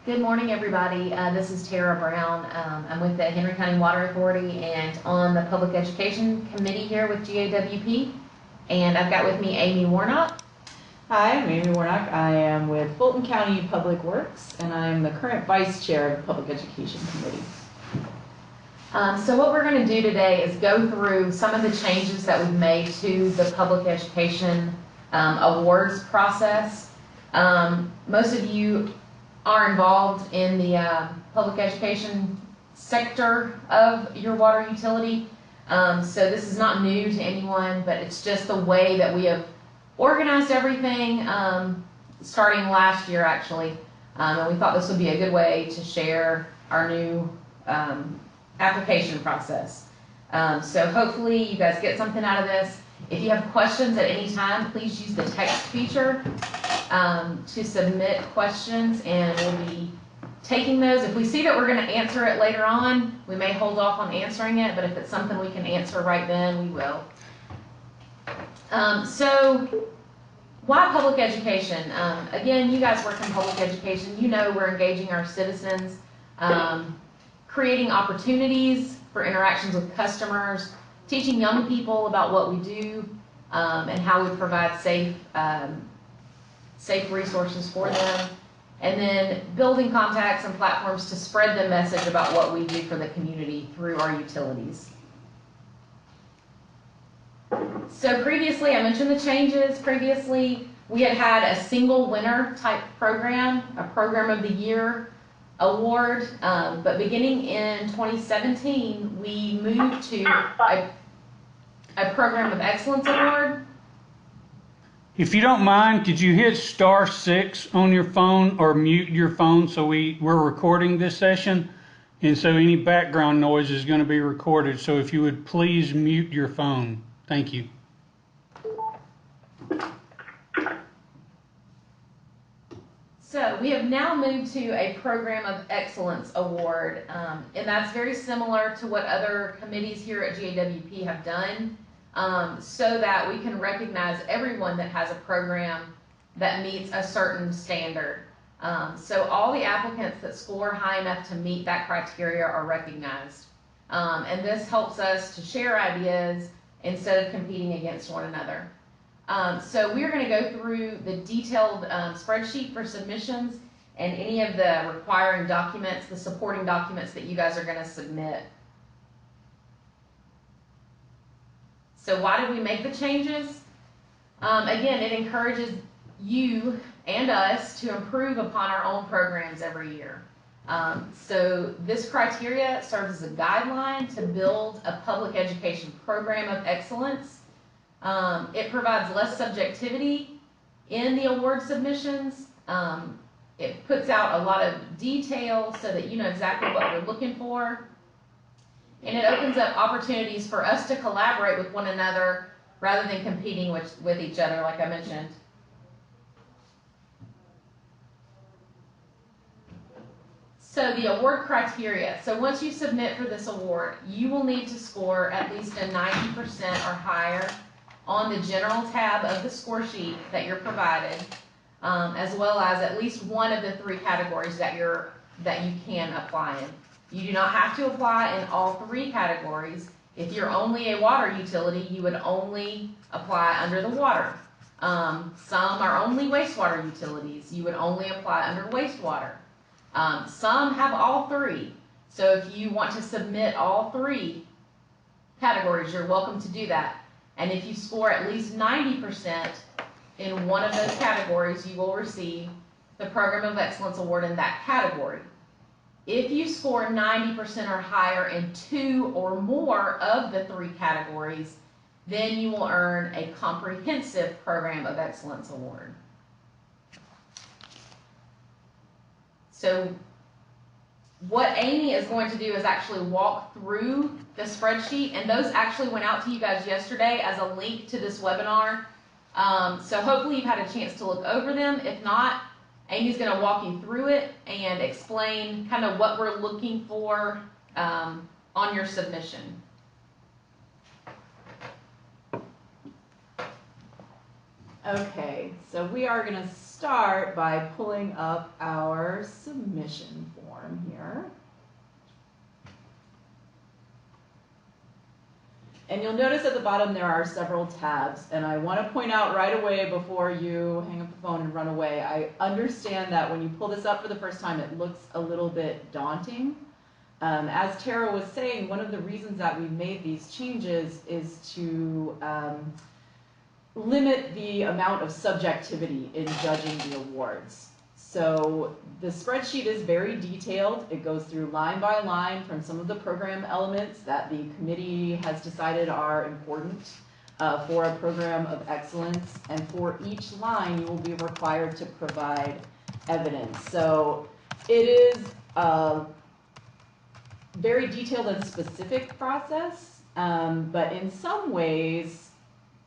Good morning, everybody. This is Tara Brown. I'm with the Henry County Water Authority and on the Public Education Committee here with GAWP. And I've got with me Amy Warnock. Hi, I'm Amy Warnock. I am with Fulton County Public Works, and I am the current Vice Chair of the Public Education Committee. So what we're going to do today is go through some of the changes that we've made to the Public Education Awards process. Most of you are involved in the public education sector of your water utility. So this is not new to anyone, but it's just the way that we have organized everything starting last year, actually. And we thought this would be a good way to share our new application process. So hopefully you guys get something out of this. If you have questions at any time, please use the text feature to submit questions, and we'll be taking those. If we see that we're going to answer it later on, we may hold off on answering it, but if it's something we can answer right then, we will. So why public education? Again, you guys work in public education. You know we're engaging our citizens, creating opportunities for interactions with customers, teaching young people about what we do and how we provide safe resources for them, and then building contacts and platforms to spread the message about what we do for the community through our utilities. So previously, I mentioned the changes. Previously, we had a single winner type program, a Program of the Year award, but beginning in 2017, we moved to a Program of Excellence award. If you don't mind, could you hit *6 on your phone or mute your phone so we're recording this session, and so any background noise is going to be recorded. So if you would please mute your phone. Thank you. So we have now moved to a Program of Excellence award, and that's very similar to what other committees here at GAWP have done, so that we can recognize everyone that has a program that meets a certain standard. So all the applicants that score high enough to meet that criteria are recognized. And this helps us to share ideas instead of competing against one another. So we're going to go through the detailed spreadsheet for submissions and any of the requiring documents, the supporting documents that you guys are going to submit. So why did we make the changes? Again, it encourages you and us to improve upon our own programs every year. So this criteria serves as a guideline to build a public education program of excellence. It provides less subjectivity in the award submissions. It puts out a lot of detail so that you know exactly what we're looking for. And it opens up opportunities for us to collaborate with one another rather than competing with each other, like I mentioned. So the award criteria. So once you submit for this award, you will need to score at least a 90% or higher on the general tab of the score sheet that you're provided, as well as at least one of the 3 categories that you can apply in. You do not have to apply in all 3 categories. If you're only a water utility, you would only apply under the water. Some are only wastewater utilities. You would only apply under wastewater. Some have all 3. So if you want to submit all 3 categories, you're welcome to do that. And if you score at least 90% in one of those categories, you will receive the Program of Excellence Award in that category. If you score 90% or higher in 2 or more of the 3 categories, then you will earn a Comprehensive Program of Excellence Award. So what Amy is going to do is actually walk through the spreadsheet, and those actually went out to you guys yesterday as a link to this webinar. So hopefully you've had a chance to look over them. If not, Amy's going to walk you through it and explain kind of what we're looking for on your submission. Okay, so we are going to start start by pulling up our submission form here. And you'll notice at the bottom there are several tabs, and I want to point out right away before you hang up the phone and run away, I understand that when you pull this up for the first time it looks a little bit daunting. As Tara was saying, one of the reasons that we made these changes is to limit the amount of subjectivity in judging the awards. So the spreadsheet is very detailed. It goes through line by line from some of the program elements that the committee has decided are important for a program of excellence. And for each line, you will be required to provide evidence. So it is a very detailed and specific process, but in some ways,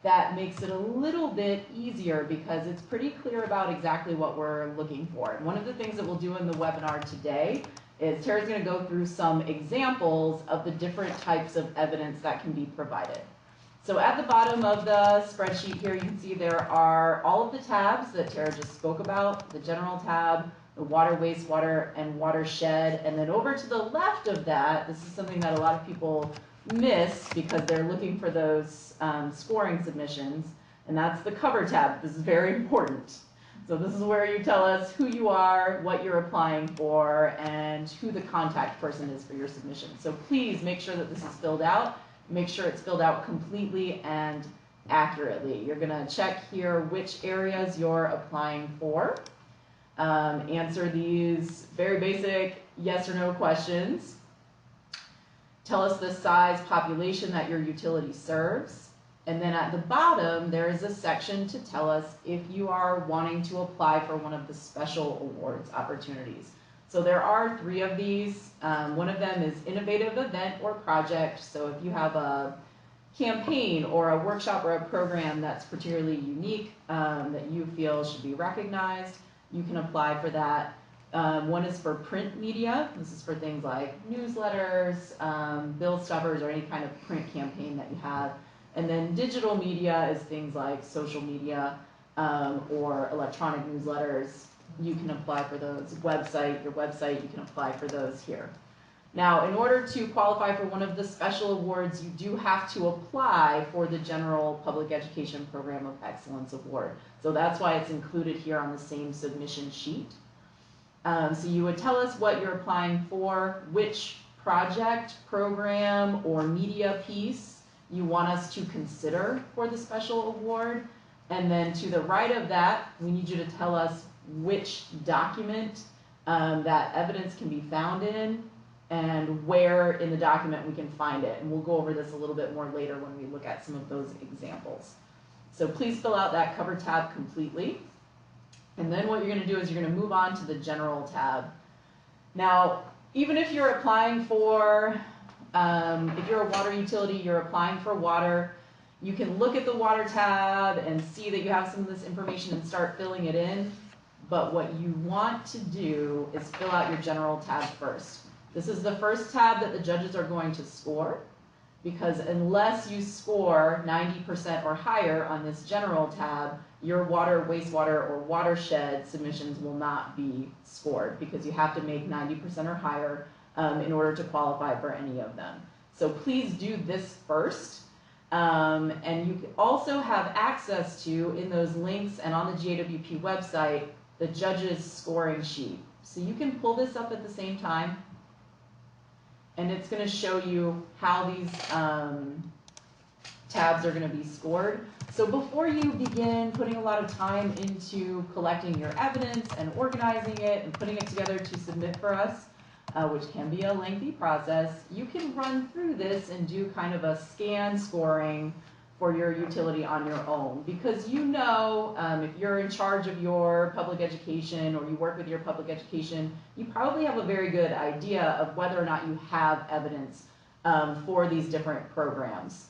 that makes it a little bit easier because it's pretty clear about exactly what we're looking for. And one of the things that we'll do in the webinar today is Tara's going to go through some examples of the different types of evidence that can be provided. So at the bottom of the spreadsheet here, you can see there are all of the tabs that Tara just spoke about, the general tab, the water, wastewater, and watershed. And then over to the left of that, this is something that a lot of people miss because they're looking for those scoring submissions, and that's the cover tab. This is very important. So this is where you tell us who you are, what you're applying for, and who the contact person is for your submission. So please make sure that this is filled out. Make sure it's filled out completely and accurately. You're going to check here which areas you're applying for. Answer these very basic yes or no questions. Tell us the size population that your utility serves. And then at the bottom, there is a section to tell us if you are wanting to apply for one of the special awards opportunities. So there are 3 of these. One of them is innovative event or project. So if you have a campaign or a workshop or a program that's particularly unique that you feel should be recognized, you can apply for that. One is for print media. This is for things like newsletters, bill stuffers, or any kind of print campaign that you have. And then digital media is things like social media or electronic newsletters. You can apply for those. Your website, you can apply for those here. Now, in order to qualify for one of the special awards, you do have to apply for the General Public Education Program of Excellence Award. So that's why it's included here on the same submission sheet. So you would tell us what you're applying for, which project, program, or media piece you want us to consider for the special award. And then to the right of that, we need you to tell us which document that evidence can be found in and where in the document we can find it. And we'll go over this a little bit more later when we look at some of those examples. So please fill out that cover tab completely. And then what you're going to do is you're going to move on to the general tab. Now, even if you're applying for, if you're a water utility, you're applying for water, you can look at the water tab and see that you have some of this information and start filling it in. But what you want to do is fill out your general tab first. This is the first tab that the judges are going to score, because unless you score 90% or higher on this general tab, your water, wastewater, or watershed submissions will not be scored because you have to make 90% or higher in order to qualify for any of them. So please do this first. And you also have access to, in those links and on the GAWP website, the judges scoring sheet. So you can pull this up at the same time, and it's going to show you how these tabs are going to be scored. So before you begin putting a lot of time into collecting your evidence and organizing it and putting it together to submit for us, which can be a lengthy process, you can run through this and do kind of a scan scoring for your utility on your own. Because you know, if you're in charge of your public education or you work with your public education, you probably have a very good idea of whether or not you have evidence for these different programs.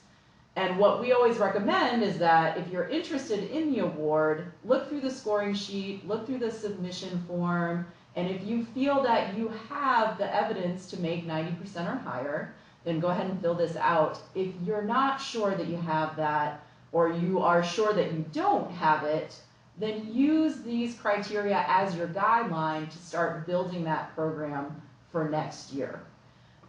And what we always recommend is that if you're interested in the award, look through the scoring sheet, look through the submission form, and if you feel that you have the evidence to make 90% or higher, then go ahead and fill this out. If you're not sure that you have that, or you are sure that you don't have it, then use these criteria as your guideline to start building that program for next year.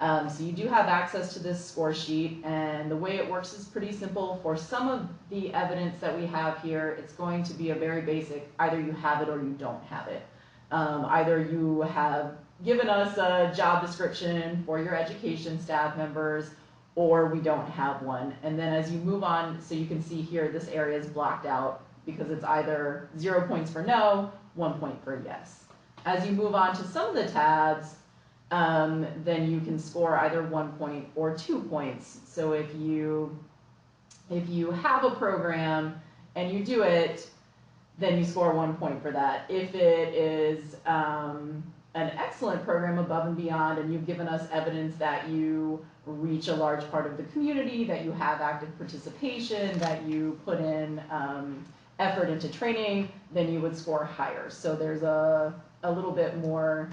So you do have access to this score sheet, and the way it works is pretty simple. For some of the evidence that we have here, it's going to be a very basic, either you have it or you don't have it. Either you have given us a job description for your education staff members, or we don't have one. And then as you move on, so you can see here, this area is blocked out because it's either 0 points for no, 1 point for yes. As you move on to some of the tabs, then you can score either 1 point or 2 points. So if you have a program and you do it, then you score 1 point for that. If it is an excellent program above and beyond, and you've given us evidence that you reach a large part of the community, that you have active participation, that you put in effort into training, then you would score higher. So there's a little bit more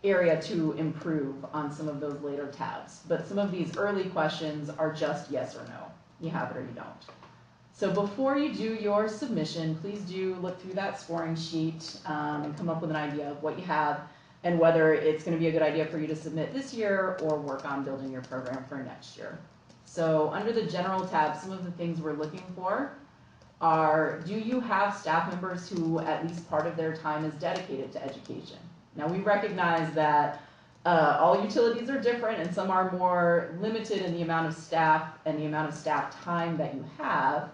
area to improve on some of those later tabs. But some of these early questions are just yes or no. You have it or you don't. So before you do your submission, please do look through that scoring sheet and come up with an idea of what you have and whether it's going to be a good idea for you to submit this year or work on building your program for next year. So under the general tab, some of the things we're looking for are, do you have staff members who at least part of their time is dedicated to education? Now we recognize that all utilities are different, and some are more limited in the amount of staff and the amount of staff time that you have.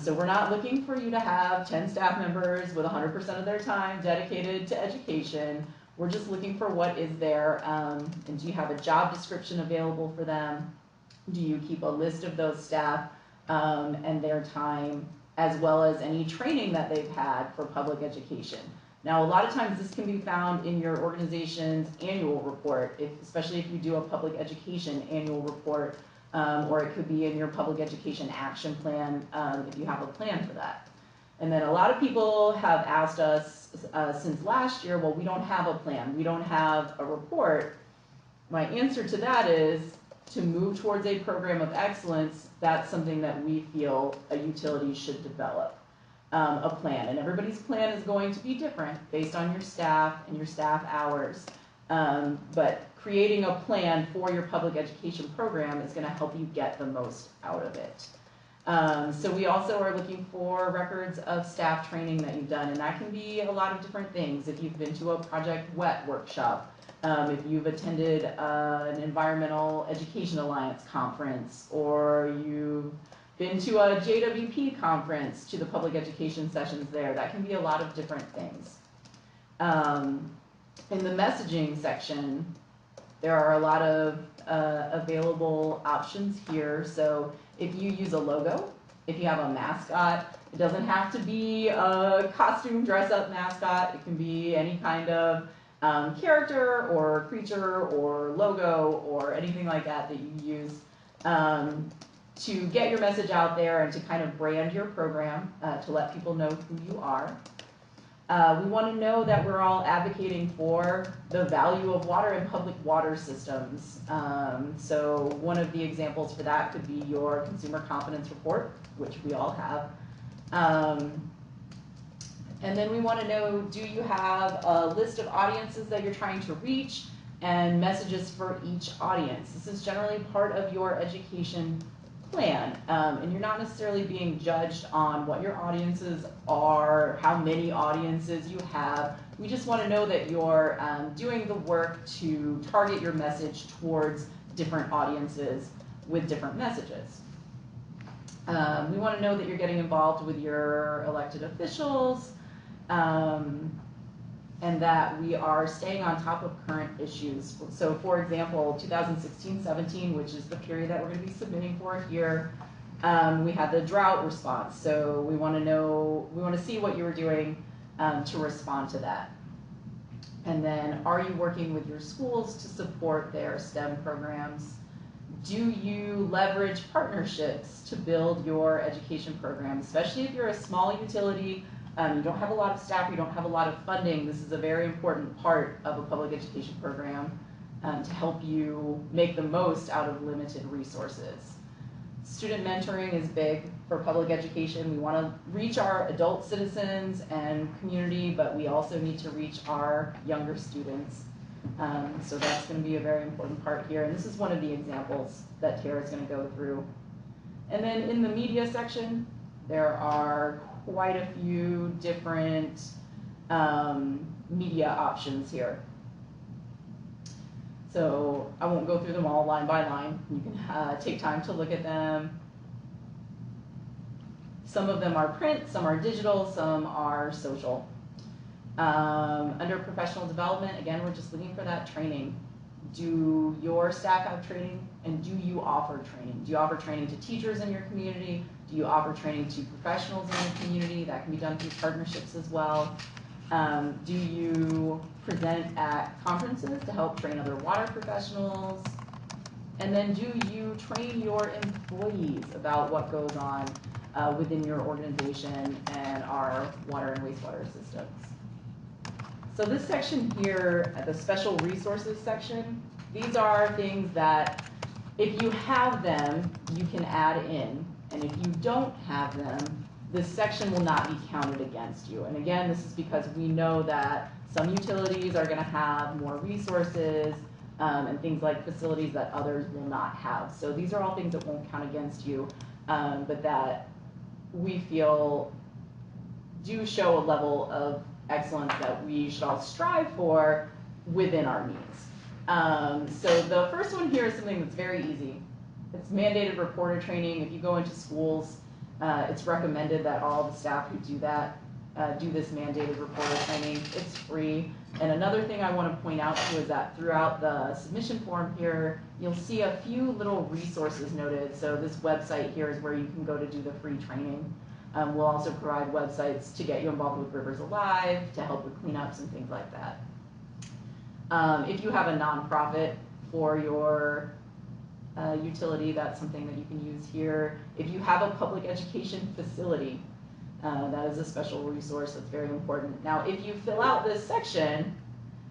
So we're not looking for you to have 10 staff members with 100% of their time dedicated to education. We're just looking for what is there, and do you have a job description available for them? Do you keep a list of those staff and their time, as well as any training that they've had for public education? Now, a lot of times this can be found in your organization's annual report, especially if you do a public education annual report, or it could be in your public education action plan if you have a plan for that. And then a lot of people have asked us since last year, well, we don't have a plan, we don't have a report. My answer to that is, to move towards a program of excellence, that's something that we feel a utility should develop. A plan, and everybody's plan is going to be different based on your staff and your staff hours, but creating a plan for your public education program is going to help you get the most out of it. So we also are looking for records of staff training that you've done, and that can be a lot of different things. If you've been to a Project WET workshop, if you've attended an Environmental Education Alliance conference, or you've been to a JWP conference, to the public education sessions there, that can be a lot of different things. In the messaging section, there are a lot of available options here. So if you use a logo, if you have a mascot, it doesn't have to be a costume dress-up mascot. It can be any kind of character or creature or logo or anything like that that you use to get your message out there and to kind of brand your program, to let people know who you are. We want to know that we're all advocating for the value of water and public water systems. So one of the examples for that could be your consumer confidence report, which we all have. And then we want to know, do you have a list of audiences that you're trying to reach and messages for each audience? This is generally part of your education plan, and you're not necessarily being judged on what your audiences are, how many audiences you have. We just want to know that you're doing the work to target your message towards different audiences with different messages. We want to know that you're getting involved with your elected officials, and that we are staying on top of current issues. So for example, 2016-17, which is the period that we're going to be submitting for here, we had the drought response. So we want to know, we want to see what you were doing to respond to that. And then, are you working with your schools to support their STEM programs? Do you leverage partnerships to build your education program, especially if you're a small utility? You don't have a lot of staff, you don't have a lot of funding. This is a very important part of a public education program to help you make the most out of limited resources. Student mentoring is big for public education. We want to reach our adult citizens and community, but we also need to reach our younger students. So that's going to be a very important part here. And this is one of the examples that Tara's going to go through. And then in the media section, there are quite a few different media options here. So I won't go through them all line by line. You can take time to look at them. Some of them are print, some are digital, some are social. Under professional development, again, we're just looking for that training. Do your staff have training, and do you offer training? Do you offer training to teachers in your community? Do you offer training to professionals in the community? That can be done through partnerships as well. Do you present at conferences to help train other water professionals? And then do you train your employees about what goes on within your organization and our water and wastewater systems? So this section here, the special resources section, these are things that if you have them, you can add in. And if you don't have them, this section will not be counted against you. And again, this is because we know that some utilities are going to have more resources and things like facilities that others will not have. So these are all things that won't count against you, but that we feel do show a level of excellence that we should all strive for within our needs. So the first one here is something that's very easy. It's mandated reporter training. If you go into schools, it's recommended that all the staff who do that do this mandated reporter training. It's free. And another thing I want to point out too is that throughout the submission form here, you'll see a few little resources noted. So this website here is where you can go to do the free training. We'll also provide websites to get you involved with Rivers Alive, to help with cleanups and things like that. If you have a nonprofit for your utility, that's something that you can use here. If you have a public education facility, that is a special resource that's very important. Now, if you fill out this section,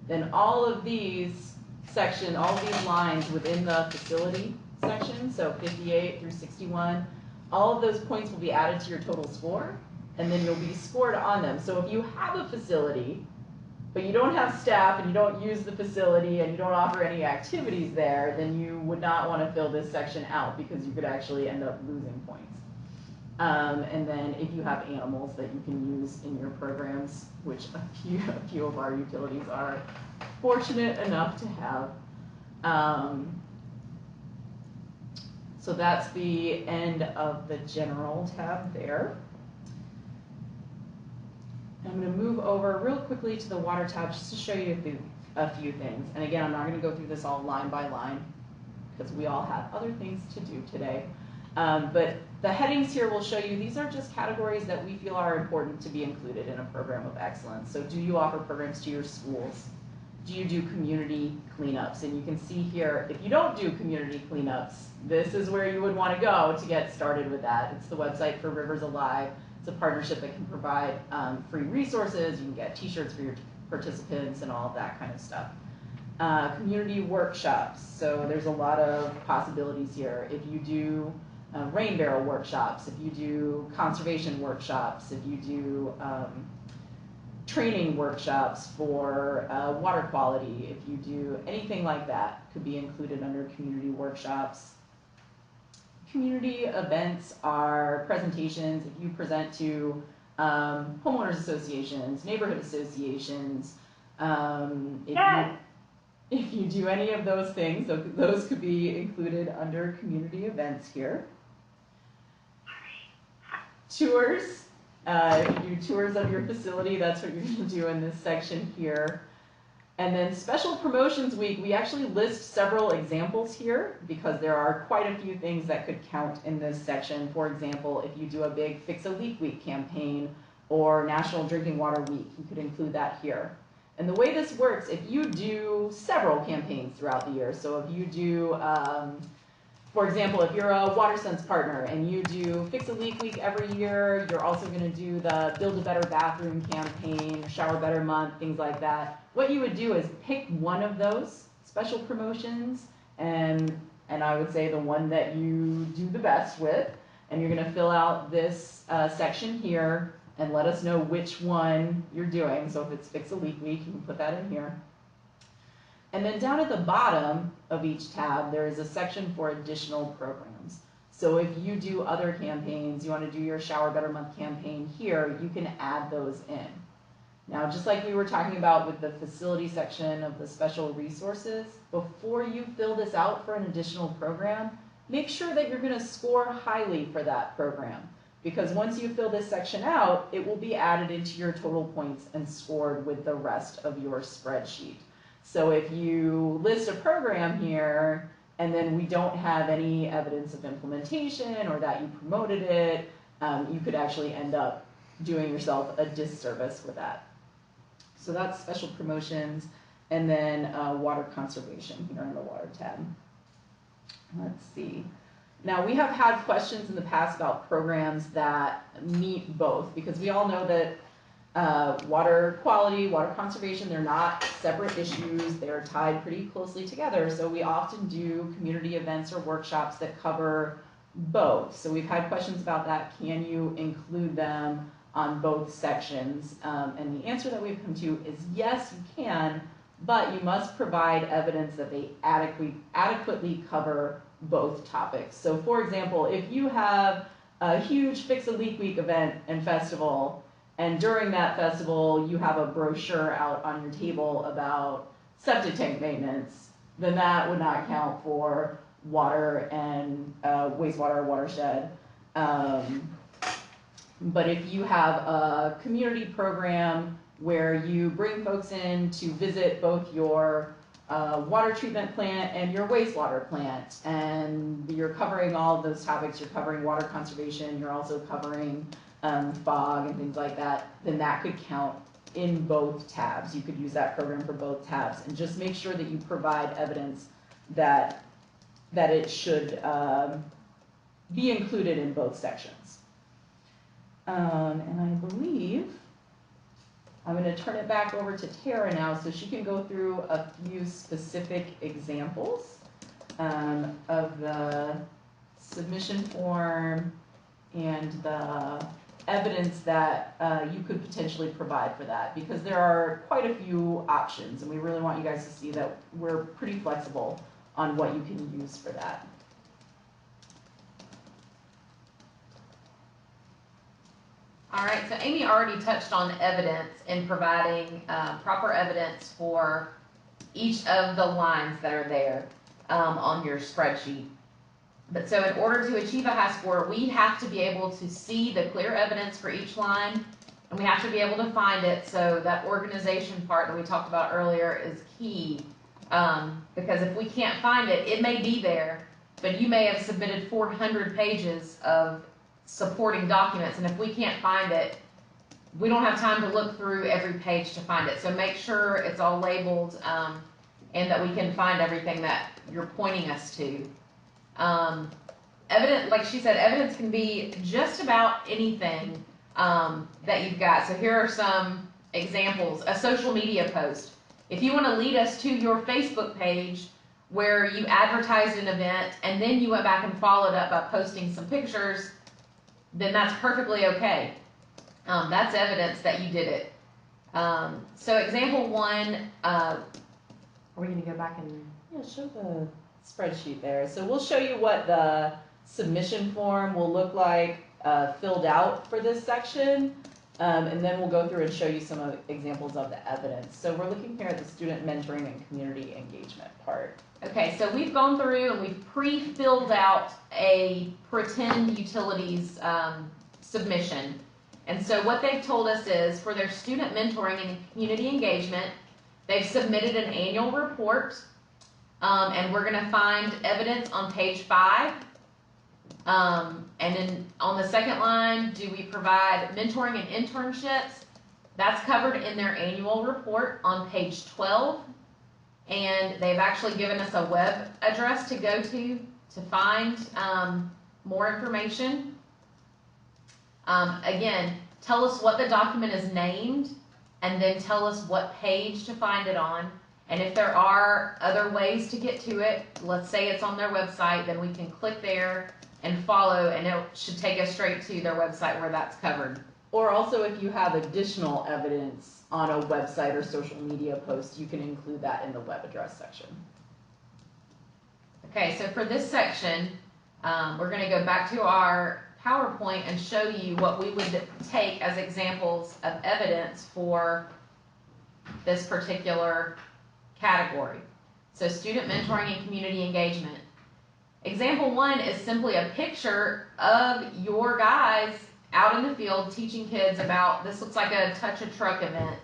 then all of these sections, all of these lines within the facility section, so 58 through 61, all of those points will be added to your total score, and then you'll be scored on them. So if you have a facility, but you don't have staff and you don't use the facility and you don't offer any activities there, then you would not want to fill this section out because you could actually end up losing points. And then if you have animals that you can use in your programs, which a few of our utilities are fortunate enough to have. So that's the end of the general tab there. I'm going to move over real quickly to the water tab just to show you a few things. And again, I'm not going to go through this all line by line because we all have other things to do today. But the headings here will show you these are just categories that we feel are important to be included in a program of excellence. So do you offer programs to your schools? Do you do community cleanups? And you can see here, if you don't do community cleanups, this is where you would want to go to get started with that. It's the website for Rivers Alive. It's a partnership that can provide free resources. You can get t-shirts for your participants and all of that kind of stuff. Community workshops. So there's a lot of possibilities here. If you do rain barrel workshops, if you do conservation workshops, if you do training workshops for water quality, if you do anything like that, could be included under community workshops. Community events are presentations. If you present to homeowners associations, neighborhood associations, if you do any of those things, those could be included under community events here. Tours. If you do tours of your facility, that's what you're going to do in this section here. And then Special Promotions Week, we actually list several examples here because there are quite a few things that could count in this section. For example, if you do a big Fix a Leak Week campaign or National Drinking Water Week, you could include that here. And the way this works, if you do several campaigns throughout the year, so if you do, for example, if you're a WaterSense partner and you do Fix a Leak Week every year, you're also going to do the Build a Better Bathroom campaign, Shower Better Month, things like that. What you would do is pick one of those special promotions and and I would say the one that you do the best with, and you're gonna fill out this section here and let us know which one you're doing. So if it's Fix a Leak Week, you can put that in here. And then down at the bottom of each tab, there is a section for additional programs. So if you do other campaigns, you want to do your Shower Better Month campaign here, you can add those in. Now, just like we were talking about with the facility section of the special resources, before you fill this out for an additional program, make sure that you're going to score highly for that program. Because once you fill this section out, it will be added into your total points and scored with the rest of your spreadsheet. So if you list a program here and then we don't have any evidence of implementation or that you promoted it, you could actually end up doing yourself a disservice with that. So that's special promotions, and then water conservation here in the water tab. Let's see. Now, we have had questions in the past about programs that meet both, because we all know that water quality, water conservation, they're not separate issues. They're tied pretty closely together. So we often do community events or workshops that cover both. So we've had questions about that. Can you include them on both sections? And the answer that we've come to is yes, you can, but you must provide evidence that they adequately cover both topics. So for example, if you have a huge Fix a Leak Week event and festival, and during that festival you have a brochure out on your table about septic tank maintenance, then that would not count for water and wastewater watershed. But if you have a community program where you bring folks in to visit both your water treatment plant and your wastewater plant, and you're covering all of those topics, you're covering water conservation, you're also covering fog and things like that, then that could count in both tabs. You could use that program for both tabs, and just make sure that you provide evidence that it should be included in both sections. And I believe I'm going to turn it back over to Tara now so she can go through a few specific examples of the submission form and the evidence that you could potentially provide for that, because there are quite a few options and we really want you guys to see that we're pretty flexible on what you can use for that. All right, so Amy already touched on evidence and providing proper evidence for each of the lines that are there on your spreadsheet. But so in order to achieve a high score, we have to be able to see the clear evidence for each line, and we have to be able to find it. So that organization part that we talked about earlier is key, because if we can't find it, it may be there, but you may have submitted 400 pages of supporting documents, and if we can't find it, we don't have time to look through every page to find it. So make sure it's all labeled and that we can find everything that you're pointing us to. Evidence, like she said, evidence can be just about anything that you've got. So here are some examples. A social media post. If you want to lead us to your Facebook page where you advertised an event and then you went back and followed up by posting some pictures, then that's perfectly okay. That's evidence that you did it. So example one, are we going to go back and... Yeah, show the spreadsheet there. So we'll show you what the submission form will look like filled out for this section, and then we'll go through and show you some examples of the evidence. So we're looking here at the student mentoring and community engagement part. Okay, so we've gone through and we've pre-filled out a pretend utilities submission. And so what they've told us is for their student mentoring and community engagement, they've submitted an annual report, and we're going to find evidence on page 5. And then on the second line, do we provide mentoring and internships? That's covered in their annual report on page 12. And they've actually given us a web address to go to find more information. Again, tell us what the document is named, and then tell us what page to find it on. And if there are other ways to get to it, let's say it's on their website, then we can click there and follow, and it should take us straight to their website where that's covered. Or also, if you have additional evidence on a website or social media post, you can include that in the web address section. Okay, so for this section, we're going to go back to our PowerPoint and show you what we would take as examples of evidence for this particular category. So student mentoring and community engagement. Example 1 is simply a picture of your guys out in the field teaching kids about, this looks like a touch a truck event.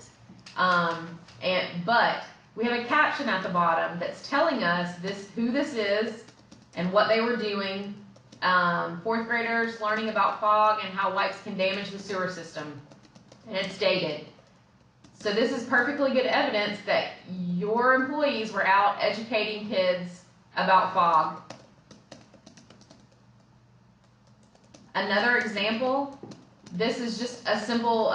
But we have a caption at the bottom that's telling us who this is and what they were doing. 4th graders learning about fog and how wipes can damage the sewer system. And it's dated. So this is perfectly good evidence that your employees were out educating kids about fog. Another example, this is just a simple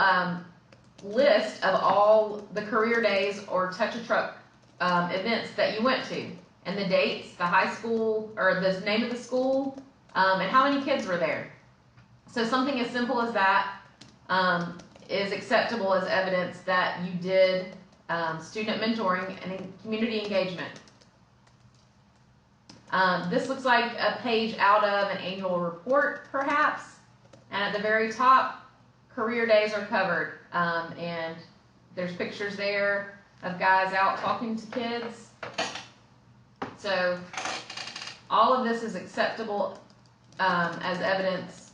list of all the career days or touch a truck events that you went to, and the dates, the high school, or the name of the school, and how many kids were there. So something as simple as that is acceptable as evidence that you did student mentoring and community engagement. This looks like a page out of an annual report, perhaps, and at the very top, career days are covered, and there's pictures there of guys out talking to kids. So all of this is acceptable as evidence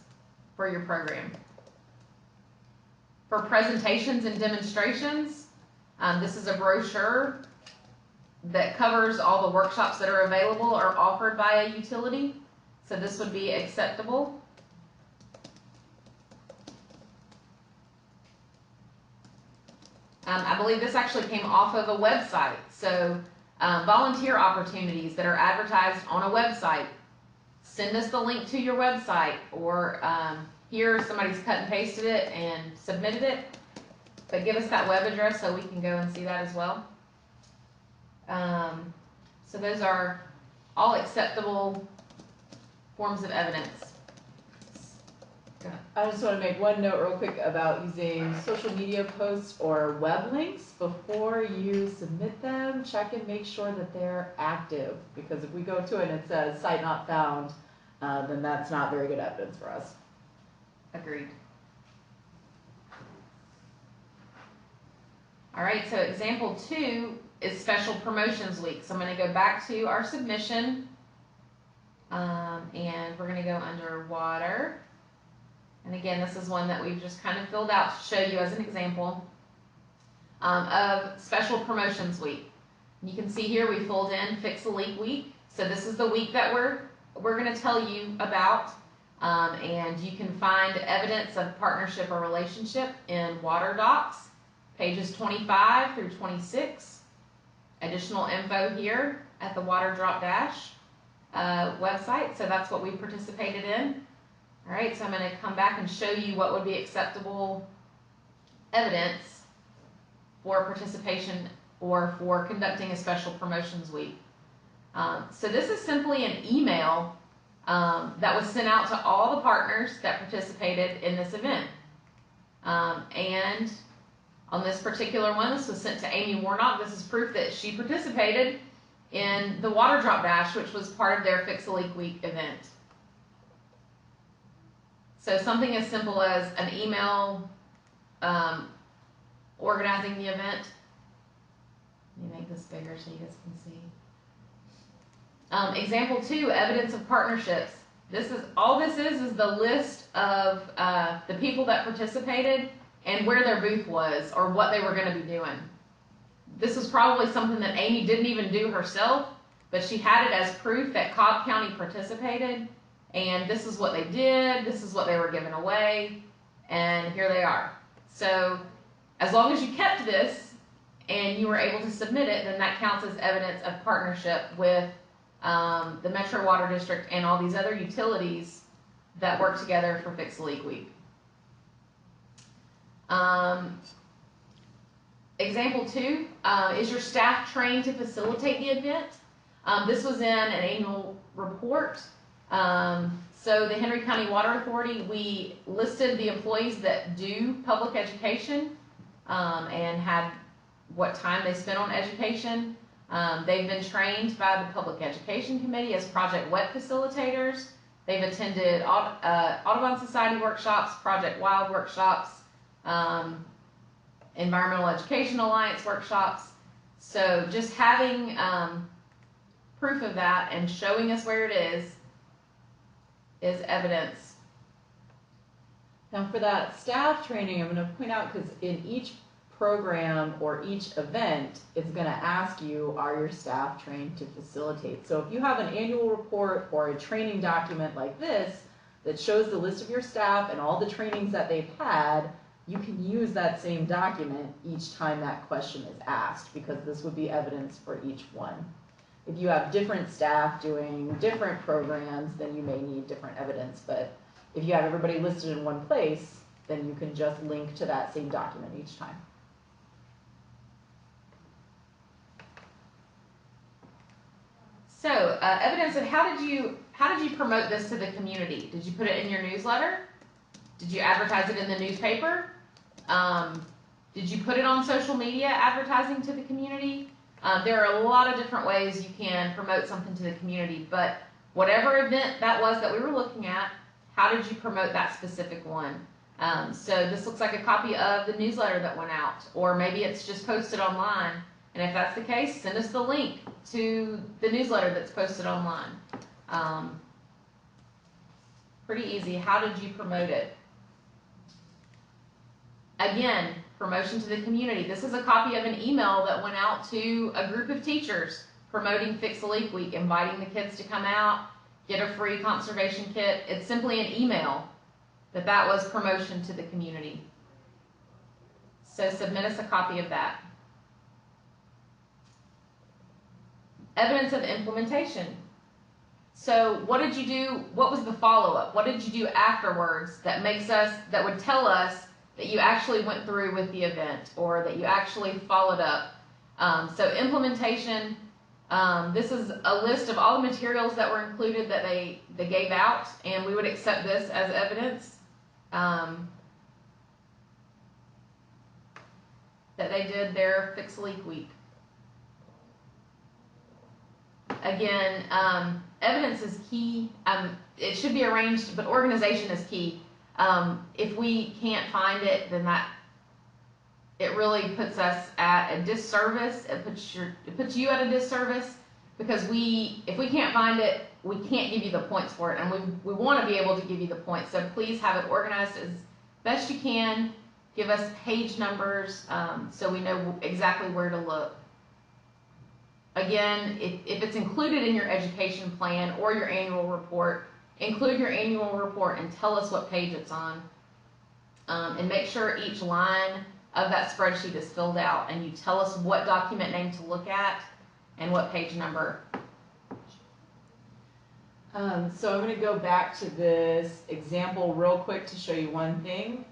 for your program. For presentations and demonstrations, this is a brochure that covers all the workshops that are available or offered by a utility. So this would be acceptable. I believe this actually came off of a website. So volunteer opportunities that are advertised on a website. Send us the link to your website, or here somebody's cut and pasted it and submitted it. But give us that web address so we can go and see that as well. So those are all acceptable forms of evidence. Go ahead. I just want to make one note real quick about using social media posts or web links. Before you submit them, check and make sure that they're active, because if we go to it and it says site not found, then that's not very good evidence for us. Agreed. All right, so example 2 is special promotions week. So I'm going to go back to our submission, and we're going to go under water. And again, this is one that we've just kind of filled out to show you as an example of special promotions week. You can see here we filled in fix a leak week. So this is the week that we're going to tell you about, and you can find evidence of partnership or relationship in water docs, pages 25 through 26. Additional info here at the Water Drop Dash website. So that's what we participated in. All right, so I'm going to come back and show you what would be acceptable evidence for participation or for conducting a special promotions week. So this is simply an email that was sent out to all the partners that participated in this event. And on this particular one, this was sent to Amy Warnock. This is proof that she participated in the Water Drop Dash, which was part of their Fix a Leak Week event. So something as simple as an email organizing the event. Let me make this bigger so you guys can see. Example 2, evidence of partnerships. This is the list of the people that participated and where their booth was or what they were going to be doing. This was probably something that Amy didn't even do herself, but she had it as proof that Cobb County participated, and this is what they did, this is what they were giving away, and here they are. So as long as you kept this and you were able to submit it, then that counts as evidence of partnership with the Metro Water District and all these other utilities that work together for Fix a Leak Week. Example 2, is your staff trained to facilitate the event? This was in an annual report. So the Henry County Water Authority, we listed the employees that do public education and had what time they spent on education. They've been trained by the Public Education Committee as Project WET facilitators. They've attended Audubon Society workshops, Project WILD workshops, Environmental Education Alliance workshops. So just having proof of that and showing us where it is evidence. Now for that staff training, I'm going to point out, because in each program or each event, it's going to ask you, are your staff trained to facilitate? So if you have an annual report or a training document like this that shows the list of your staff and all the trainings that they've had, you can use that same document each time that question is asked, because this would be evidence for each one. If you have different staff doing different programs, then you may need different evidence, but if you have everybody listed in one place, then you can just link to that same document each time. So evidence, and how did you promote this to the community? Did you put it in your newsletter? Did you advertise it in the newspaper? Did you put it on social media advertising to the community? There are a lot of different ways you can promote something to the community, but whatever event that was that we were looking at, how did you promote that specific one? So this looks like a copy of the newsletter that went out, or maybe it's just posted online. And if that's the case, send us the link to the newsletter that's posted online. Pretty easy. How did you promote it? Again, promotion to the community. This is a copy of an email that went out to a group of teachers promoting Fix a Leak Week, inviting the kids to come out, get a free conservation kit. It's simply an email that was promotion to the community. So submit us a copy of that. Evidence of implementation. So what did you do? What was the follow-up? What did you do afterwards that would tell us that you actually went through with the event, or that you actually followed up? So implementation, this is a list of all the materials that were included that they gave out, and we would accept this as evidence that they did their Fix a Leak Week. Again, evidence is key. It should be arranged, but organization is key. If we can't find it, then it really puts us at a disservice. It puts you at a disservice, because if we can't find it, we can't give you the points for it, and we want to be able to give you the points. So please have it organized as best you can. Give us page numbers so we know exactly where to look. Again, if it's included in your education plan or your annual report, include your annual report and tell us what page it's on. And make sure each line of that spreadsheet is filled out, and you tell us what document name to look at and what page number. So I'm going to go back to this example real quick to show you one thing.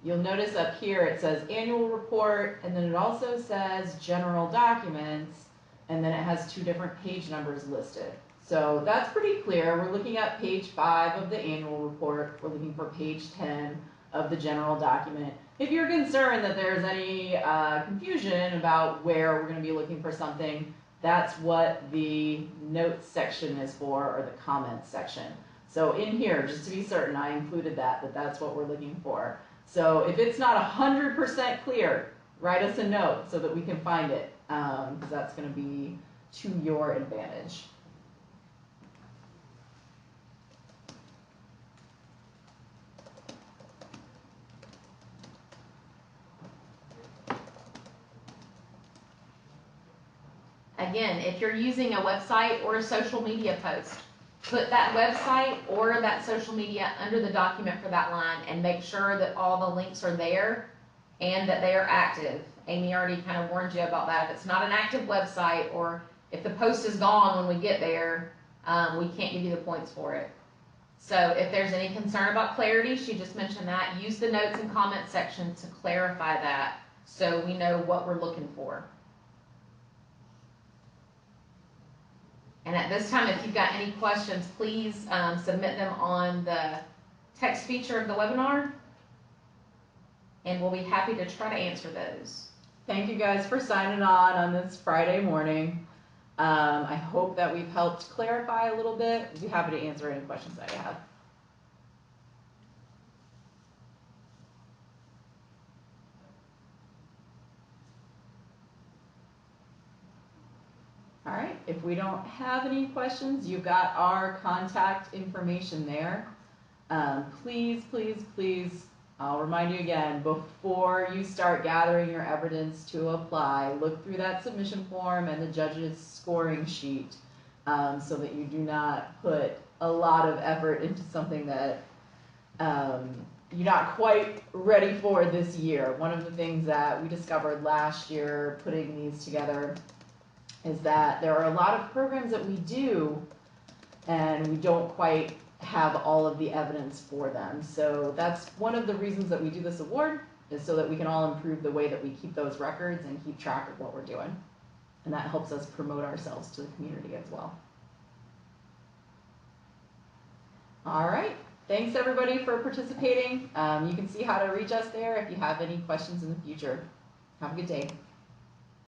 You'll notice up here it says annual report, and then it also says general documents, and then it has 2 different page numbers listed. So that's pretty clear. We're looking at page 5 of the annual report. We're looking for page 10 of the general document. If you're concerned that there's any confusion about where we're going to be looking for something, that's what the notes section is for, or the comments section. So in here, just to be certain, I included that's what we're looking for. So if it's not 100% clear, write us a note so that we can find it, because that's going to be to your advantage. Again, if you're using a website or a social media post, put that website or that social media under the document for that line, and make sure that all the links are there and that they are active. Amy already kind of warned you about that. If it's not an active website, or if the post is gone when we get there, we can't give you the points for it. So if there's any concern about clarity, she just mentioned that, use the notes and comments section to clarify that so we know what we're looking for. And at this time, if you've got any questions, please submit them on the text feature of the webinar, and we'll be happy to try to answer those. Thank you guys for signing on this Friday morning. I hope that we've helped clarify a little bit. I'd be happy to answer any questions that you have. All right, if we don't have any questions, you've got our contact information there. Please, please, please, I'll remind you again, before you start gathering your evidence to apply, look through that submission form and the judge's scoring sheet so that you do not put a lot of effort into something that you're not quite ready for this year. One of the things that we discovered last year putting these together is that there are a lot of programs that we do and we don't quite have all of the evidence for them. So that's one of the reasons that we do this award, is so that we can all improve the way that we keep those records and keep track of what we're doing. And that helps us promote ourselves to the community as well. All right, thanks everybody for participating. You can see how to reach us there if you have any questions in the future. Have a good day.